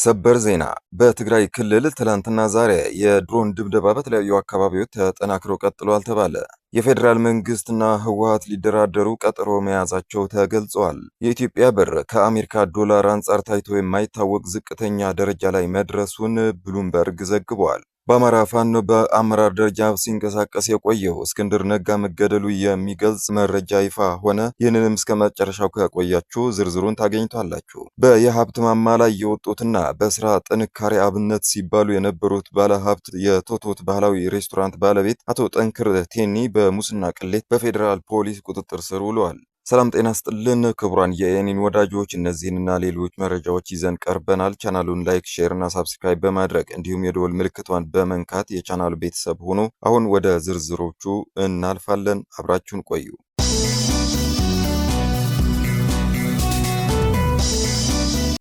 ሰበር ዜና በትግራይ ክልል ትላንትና ዛሬ የድሮን ድብደባ በተለያዩ አካባቢዎች ተጠናክሮ ቀጥሏል ተባለ። የፌዴራል መንግስትና ህወሓት ሊደራደሩ ቀጠሮ መያዛቸው ተገልጿል። የኢትዮጵያ ብር ከአሜሪካ ዶላር አንጻር ታይቶ የማይታወቅ ዝቅተኛ ደረጃ ላይ መድረሱን ብሉምበርግ ዘግቧል። በአማራ ፋኖ በአመራር ደረጃ ሲንቀሳቀስ የቆየው እስክንድር ነጋ መገደሉ የሚገልጽ መረጃ ይፋ ሆነ። ይህንንም እስከ መጨረሻው ከቆያችሁ ዝርዝሩን ታገኝቷላችሁ። በየሀብት ማማ ላይ የወጡትና በስራ ጥንካሬ አብነት ሲባሉ የነበሩት ባለሀብት የቶቶት ባህላዊ ሬስቶራንት ባለቤት አቶ ጠንክር ቴኒ በሙስና ቅሌት በፌዴራል ፖሊስ ቁጥጥር ስር ውለዋል። ሰላም ጤና ስጥልን ክቡራን የኤኒን ወዳጆች፣ እነዚህንና ሌሎች መረጃዎች ይዘን ቀርበናል። ቻናሉን ላይክ፣ ሼር እና ሳብስክራይብ በማድረግ እንዲሁም የደወል ምልክቷን በመንካት የቻናሉ ቤተሰብ ሆኖ አሁን ወደ ዝርዝሮቹ እናልፋለን። አብራችሁን ቆዩ።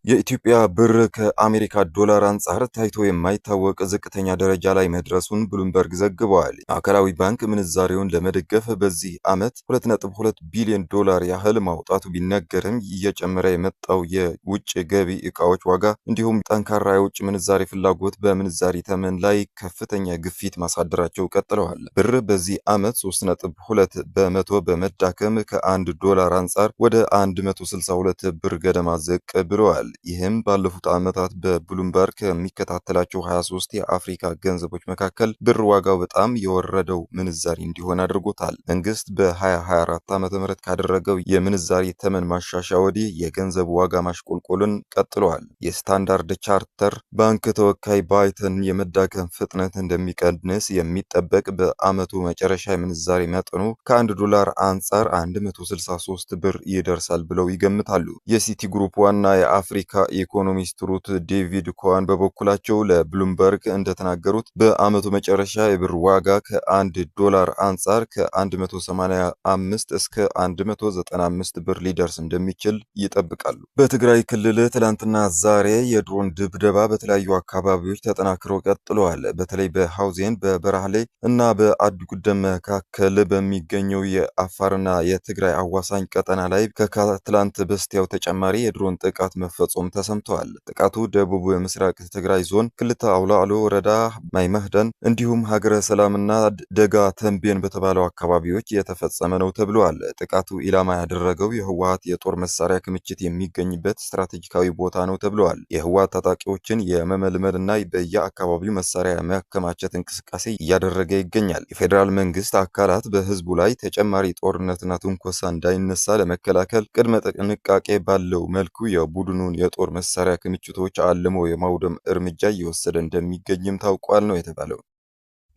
የኢትዮጵያ ብር ከአሜሪካ ዶላር አንጻር ታይቶ የማይታወቅ ዝቅተኛ ደረጃ ላይ መድረሱን ብሉምበርግ ዘግቧል። ማዕከላዊ ባንክ ምንዛሬውን ለመደገፍ በዚህ ዓመት 2.2 ቢሊዮን ዶላር ያህል ማውጣቱ ቢነገርም እየጨመረ የመጣው የውጭ ገቢ ዕቃዎች ዋጋ እንዲሁም ጠንካራ የውጭ ምንዛሬ ፍላጎት በምንዛሪ ተመን ላይ ከፍተኛ ግፊት ማሳደራቸው ቀጥለዋል። ብር በዚህ ዓመት 3.2 በመቶ በመዳከም ከ1 ዶላር አንጻር ወደ 162 ብር ገደማ ዝቅ ብለዋል። ይህም ባለፉት ዓመታት በብሉምበርግ ከሚከታተላቸው 23 የአፍሪካ ገንዘቦች መካከል ብር ዋጋው በጣም የወረደው ምንዛሪ እንዲሆን አድርጎታል። መንግስት በ2024 ዓ.ም ካደረገው የምንዛሪ ተመን ማሻሻያ ወዲህ የገንዘብ ዋጋ ማሽቆልቆልን ቀጥሏል። የስታንዳርድ ቻርተር ባንክ ተወካይ ባይተን የመዳከም ፍጥነት እንደሚቀንስ የሚጠበቅ በዓመቱ መጨረሻ የምንዛሪ መጠኑ ከ1 ዶላር አንጻር 163 ብር ይደርሳል ብለው ይገምታሉ። የሲቲ ግሩፕ ዋና የአፍሪካ ኢኮኖሚስት ሩት ዴቪድ ኮዋን በበኩላቸው ለብሉምበርግ እንደተናገሩት በዓመቱ መጨረሻ የብር ዋጋ ከ1 ዶላር አንጻር ከ185 እስከ 195 ብር ሊደርስ እንደሚችል ይጠብቃሉ። በትግራይ ክልል ትላንትና ዛሬ የድሮን ድብደባ በተለያዩ አካባቢዎች ተጠናክሮ ቀጥለዋል። በተለይ በሐውዜን፣ በበራህሌ እና በአዲጉደም መካከል በሚገኘው የአፋርና የትግራይ አዋሳኝ ቀጠና ላይ ከትላንት በስቲያው ተጨማሪ የድሮን ጥቃት መፈጸሙ ተሰምተዋል። ጥቃቱ ደቡብ የምስራቅ ትግራይ ዞን ክልተ አውላዕሎ ወረዳ ማይመህደን እንዲሁም ሀገረ ሰላምና ደጋ ተንቤን በተባለው አካባቢዎች የተፈጸመ ነው ተብሏል። ጥቃቱ ኢላማ ያደረገው የህወሓት የጦር መሳሪያ ክምችት የሚገኝበት ስትራቴጂካዊ ቦታ ነው ተብሏል። የህወሓት ታጣቂዎችን የመመልመልና በየአካባቢው መሳሪያ የማከማቸት እንቅስቃሴ እያደረገ ይገኛል። የፌዴራል መንግስት አካላት በህዝቡ ላይ ተጨማሪ ጦርነትና ትንኮሳ እንዳይነሳ ለመከላከል ቅድመ ጥንቃቄ ባለው መልኩ የቡድኑን የጦር መሳሪያ ክምችቶች አልሞ የማውደም እርምጃ እየወሰደ እንደሚገኝም ታውቋል ነው የተባለው።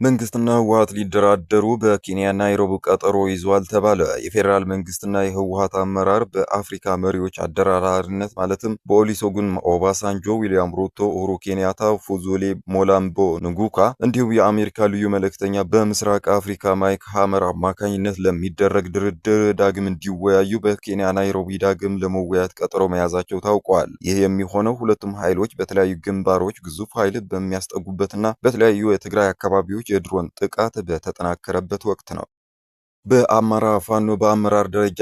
መንግስትና ህወሓት ሊደራደሩ በኬንያ ናይሮቢ ቀጠሮ ይዟል ተባለ። የፌዴራል መንግስትና የህወሓት አመራር በአፍሪካ መሪዎች አደራዳሪነት ማለትም በኦሉሴጉን ኦባሳንጆ፣ ዊሊያም ሩቶ፣ ኡሁሩ ኬንያታ፣ ፉዙሊ ሞላምቦ ንጉካ እንዲሁም የአሜሪካ ልዩ መልእክተኛ በምስራቅ አፍሪካ ማይክ ሀመር አማካኝነት ለሚደረግ ድርድር ዳግም እንዲወያዩ በኬንያ ናይሮቢ ዳግም ለመወያየት ቀጠሮ መያዛቸው ታውቋል። ይህ የሚሆነው ሁለቱም ኃይሎች በተለያዩ ግንባሮች ግዙፍ ኃይል በሚያስጠጉበትና በተለያዩ የትግራይ አካባቢዎች የድሮን ጥቃት በተጠናከረበት ወቅት ነው። በአማራ ፋኖ በአመራር ደረጃ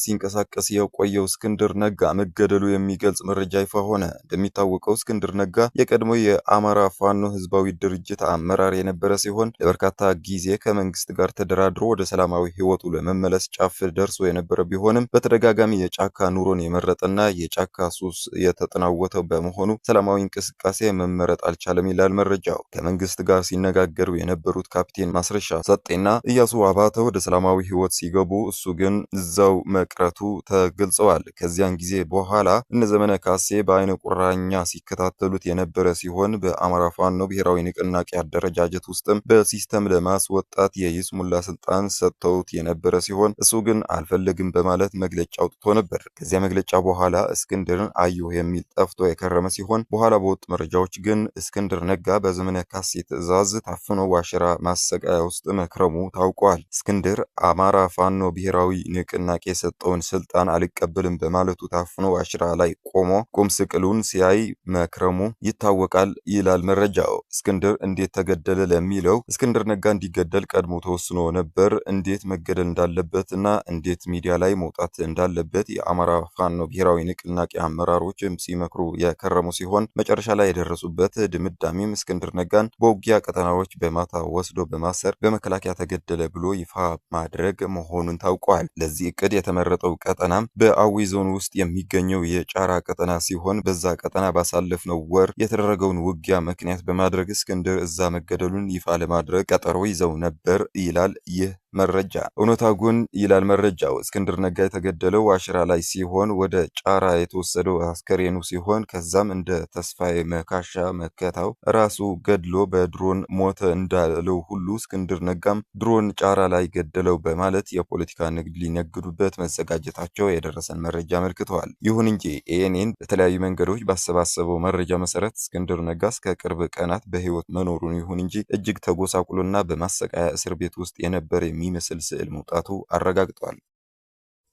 ሲንቀሳቀስ የቆየው እስክንድር ነጋ መገደሉ የሚገልጽ መረጃ ይፋ ሆነ። እንደሚታወቀው እስክንድር ነጋ የቀድሞ የአማራ ፋኖ ህዝባዊ ድርጅት አመራር የነበረ ሲሆን ለበርካታ ጊዜ ከመንግስት ጋር ተደራድሮ ወደ ሰላማዊ ህይወቱ ለመመለስ ጫፍ ደርሶ የነበረ ቢሆንም በተደጋጋሚ የጫካ ኑሮን የመረጠና የጫካ ሱስ የተጠናወተው በመሆኑ ሰላማዊ እንቅስቃሴ መመረጥ አልቻለም ይላል መረጃው። ከመንግስት ጋር ሲነጋገሩ የነበሩት ካፕቴን ማስረሻ ሰጤና እያሱ አባተ ወደ ሰላማዊ ህይወት ሲገቡ እሱ ግን እዛው መቅረቱ ተገልጸዋል። ከዚያን ጊዜ በኋላ እነ ዘመነ ካሴ በአይነ ቁራኛ ሲከታተሉት የነበረ ሲሆን በአማራ ፋኖ ብሔራዊ ንቅናቄ አደረጃጀት ውስጥም በሲስተም ለማስወጣት የይስሙላ ስልጣን ሰጥተውት የነበረ ሲሆን እሱ ግን አልፈለግም በማለት መግለጫ አውጥቶ ነበር። ከዚያ መግለጫ በኋላ እስክንድርን አየሁ የሚል ጠፍቶ የከረመ ሲሆን በኋላ በወጡ መረጃዎች ግን እስክንድር ነጋ በዘመነ ካሴ ትዕዛዝ ታፍኖ ዋሸራ ማሰቃያ ውስጥ መክረሙ ታውቋል። እስክንድር እስክንድር አማራ ፋኖ ብሔራዊ ንቅናቄ የሰጠውን ስልጣን አልቀበልም በማለቱ ታፍኖ ዋሽራ ላይ ቆሞ ቁም ስቅሉን ሲያይ መክረሙ ይታወቃል ይላል መረጃው። እስክንድር እንዴት ተገደለ ለሚለው እስክንድር ነጋ እንዲገደል ቀድሞ ተወስኖ ነበር። እንዴት መገደል እንዳለበትና እንዴት ሚዲያ ላይ መውጣት እንዳለበት የአማራ ፋኖ ብሔራዊ ንቅናቄ አመራሮችም ሲመክሩ የከረሙ ሲሆን መጨረሻ ላይ የደረሱበት ድምዳሜም እስክንድር ነጋን በውጊያ ቀጠናዎች በማታ ወስዶ በማሰር በመከላከያ ተገደለ ብሎ ይፋ ማድረግ መሆኑን ታውቋል። ለዚህ እቅድ የተመረጠው ቀጠናም በአዊ ዞን ውስጥ የሚገኘው የጫራ ቀጠና ሲሆን በዛ ቀጠና ባሳለፍነው ወር የተደረገውን ውጊያ ምክንያት በማድረግ እስክንድር እዛ መገደሉን ይፋ ለማድረግ ቀጠሮ ይዘው ነበር ይላል ይህ መረጃ። እውነታው ግን ይላል መረጃው እስክንድር ነጋ የተገደለው ዋሽራ ላይ ሲሆን ወደ ጫራ የተወሰደው አስከሬኑ ሲሆን ከዛም እንደ ተስፋዬ መካሻ መከታው ራሱ ገድሎ በድሮን ሞተ እንዳለው ሁሉ እስክንድር ነጋም ድሮን ጫራ ላይ ገደለው በማለት የፖለቲካ ንግድ ሊነግዱበት መዘጋጀታቸው የደረሰን መረጃ አመልክተዋል። ይሁን እንጂ ኤኤንኤን በተለያዩ መንገዶች ባሰባሰበው መረጃ መሰረት እስክንድር ነጋ እስከ ቅርብ ቀናት በህይወት መኖሩን ይሁን እንጂ እጅግ ተጎሳቁሎና በማሰቃያ እስር ቤት ውስጥ የነበረ የሚመስል ስዕል መውጣቱ አረጋግጧል።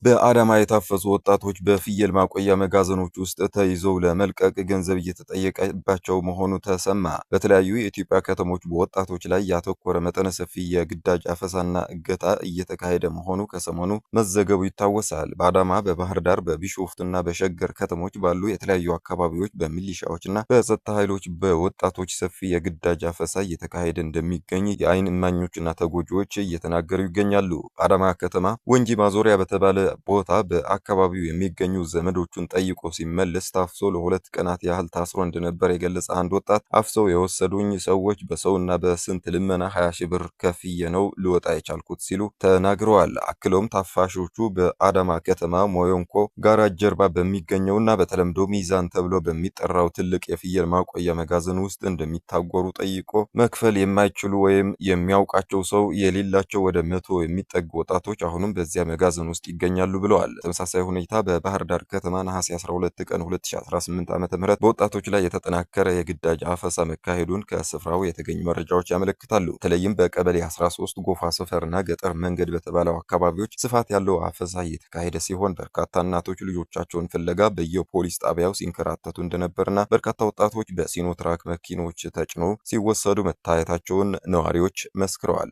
በአዳማ የታፈሱ ወጣቶች በፍየል ማቆያ መጋዘኖች ውስጥ ተይዘው ለመልቀቅ ገንዘብ እየተጠየቀባቸው መሆኑ ተሰማ። በተለያዩ የኢትዮጵያ ከተሞች በወጣቶች ላይ ያተኮረ መጠነ ሰፊ የግዳጅ አፈሳና እገታ እየተካሄደ መሆኑ ከሰሞኑ መዘገቡ ይታወሳል። በአዳማ፣ በባህር ዳር፣ በቢሾፍቱና በሸገር ከተሞች ባሉ የተለያዩ አካባቢዎች በሚሊሻዎችና በጸጥታ ኃይሎች በወጣቶች ሰፊ የግዳጅ አፈሳ እየተካሄደ እንደሚገኝ የአይን እማኞችና ተጎጂዎች እየተናገሩ ይገኛሉ። በአዳማ ከተማ ወንጂ ማዞሪያ በተባለ ቦታ በአካባቢው የሚገኙ ዘመዶቹን ጠይቆ ሲመለስ ታፍሶ ለ2 ቀናት ያህል ታስሮ እንደነበር የገለጸ አንድ ወጣት አፍሰው የወሰዱኝ ሰዎች በሰውና በስንት ልመና 20 ሺህ ብር ከፍዬ ነው ልወጣ የቻልኩት ሲሉ ተናግረዋል። አክለውም ታፋሾቹ በአዳማ ከተማ ሞዮንኮ ጋራጅ ጀርባ በሚገኘውና በተለምዶ ሚዛን ተብሎ በሚጠራው ትልቅ የፍየል ማቆያ መጋዘን ውስጥ እንደሚታጎሩ ጠይቆ መክፈል የማይችሉ ወይም የሚያውቃቸው ሰው የሌላቸው ወደ 100 የሚጠጉ ወጣቶች አሁንም በዚያ መጋዘን ውስጥ ይገኛሉ ብለዋል። ተመሳሳይ ሁኔታ በባህር ዳር ከተማ ነሐሴ 12 ቀን 2018 ዓ.ም በወጣቶች ላይ የተጠናከረ የግዳጅ አፈሳ መካሄዱን ከስፍራው የተገኙ መረጃዎች ያመለክታሉ። በተለይም በቀበሌ 13 ጎፋ ሰፈርና ገጠር መንገድ በተባለው አካባቢዎች ስፋት ያለው አፈሳ እየተካሄደ ሲሆን በርካታ እናቶች ልጆቻቸውን ፍለጋ በየፖሊስ ጣቢያው ሲንከራተቱ እንደነበርና በርካታ ወጣቶች በሲኖትራክ መኪኖች ተጭነው ሲወሰዱ መታየታቸውን ነዋሪዎች መስክረዋል።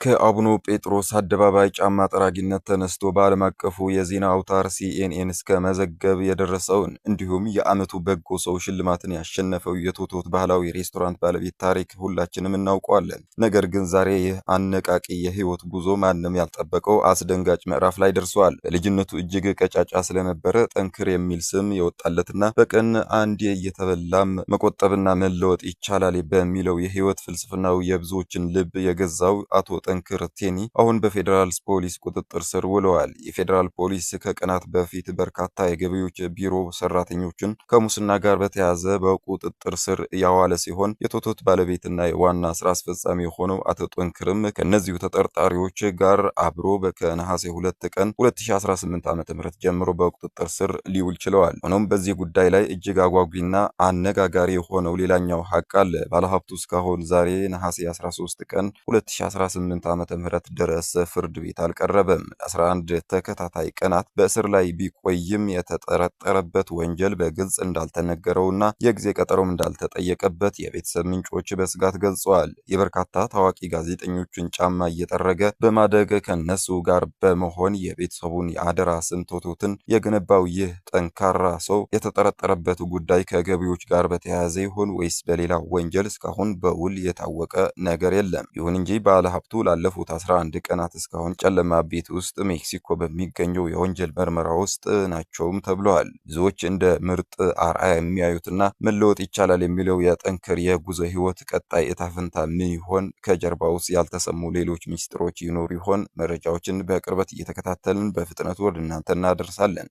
ከአቡነ ጴጥሮስ አደባባይ ጫማ ጠራጊነት ተነስቶ በዓለም አቀፉ የዜና አውታር ሲኤንኤን እስከ መዘገብ የደረሰውን እንዲሁም የዓመቱ በጎ ሰው ሽልማትን ያሸነፈው የቶቶት ባህላዊ ሬስቶራንት ባለቤት ታሪክ ሁላችንም እናውቀዋለን። ነገር ግን ዛሬ ይህ አነቃቂ የህይወት ጉዞ ማንም ያልጠበቀው አስደንጋጭ ምዕራፍ ላይ ደርሷል። በልጅነቱ እጅግ ቀጫጫ ስለነበረ ጠንክር የሚል ስም የወጣለትና በቀን አንዴ እየተበላም መቆጠብና መለወጥ ይቻላል በሚለው የህይወት ፍልስፍናው የብዙዎችን ልብ የገዛው አቶ ጠንክር ቴኒ አሁን በፌዴራል ፖሊስ ቁጥጥር ስር ውለዋል። የፌዴራል ፖሊስ ከቀናት በፊት በርካታ የገቢዎች ቢሮ ሰራተኞችን ከሙስና ጋር በተያያዘ በቁጥጥር ስር ያዋለ ሲሆን የቶቶት ባለቤትና የዋና ስራ አስፈጻሚ የሆነው አቶ ጠንክርም ከነዚሁ ተጠርጣሪዎች ጋር አብሮ ከነሐሴ 2 ቀን 2018 ዓ.ም ጀምሮ በቁጥጥር ስር ሊውል ችለዋል። ሆኖም በዚህ ጉዳይ ላይ እጅግ አጓጊና አነጋጋሪ የሆነው ሌላኛው ሀቅ አለ። ባለሀብቱ እስካሁን ዛሬ ነሐሴ 13 ቀን 2018 ዓመተ ምህረት ድረስ ፍርድ ቤት አልቀረበም። 11 ተከታታይ ቀናት በእስር ላይ ቢቆይም የተጠረጠረበት ወንጀል በግልጽ እንዳልተነገረውና የጊዜ ቀጠሮም እንዳልተጠየቀበት የቤተሰብ ምንጮች በስጋት ገልጸዋል። የበርካታ ታዋቂ ጋዜጠኞችን ጫማ እየጠረገ በማደግ ከነሱ ጋር በመሆን የቤተሰቡን የአደራ ስም ቶቶትን የገነባው ይህ ጠንካራ ሰው የተጠረጠረበት ጉዳይ ከገቢዎች ጋር በተያያዘ ይሆን ወይስ በሌላ ወንጀል እስካሁን በውል የታወቀ ነገር የለም። ይሁን እንጂ ባለሀብቱ ላለፉት 11 ቀናት እስካሁን ጨለማ ቤት ውስጥ ሜክሲኮ በሚገኘው የወንጀል ምርመራ ውስጥ ናቸውም ተብለዋል። ብዙዎች እንደ ምርጥ አርአያ የሚያዩትና መለወጥ ይቻላል የሚለው የጠንክር የጉዞ ህይወት ቀጣይ እጣ ፈንታ ምን ይሆን? ከጀርባውስ ያልተሰሙ ሌሎች ሚስጥሮች ይኖሩ ይሆን? መረጃዎችን በቅርበት እየተከታተልን በፍጥነት ወደ እናንተ እናደርሳለን።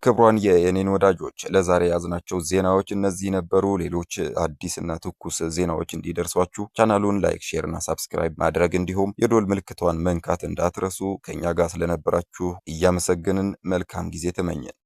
ክቡራን የኔን ወዳጆች ለዛሬ ያዝናቸው ዜናዎች እነዚህ ነበሩ። ሌሎች አዲስና ትኩስ ዜናዎች እንዲደርሷችሁ ቻናሉን ላይክ፣ ሼር እና ሳብስክራይብ ማድረግ እንዲሁም የዶል ምልክቷን መንካት እንዳትረሱ። ከኛ ጋር ስለነበራችሁ እያመሰገንን መልካም ጊዜ ተመኘን።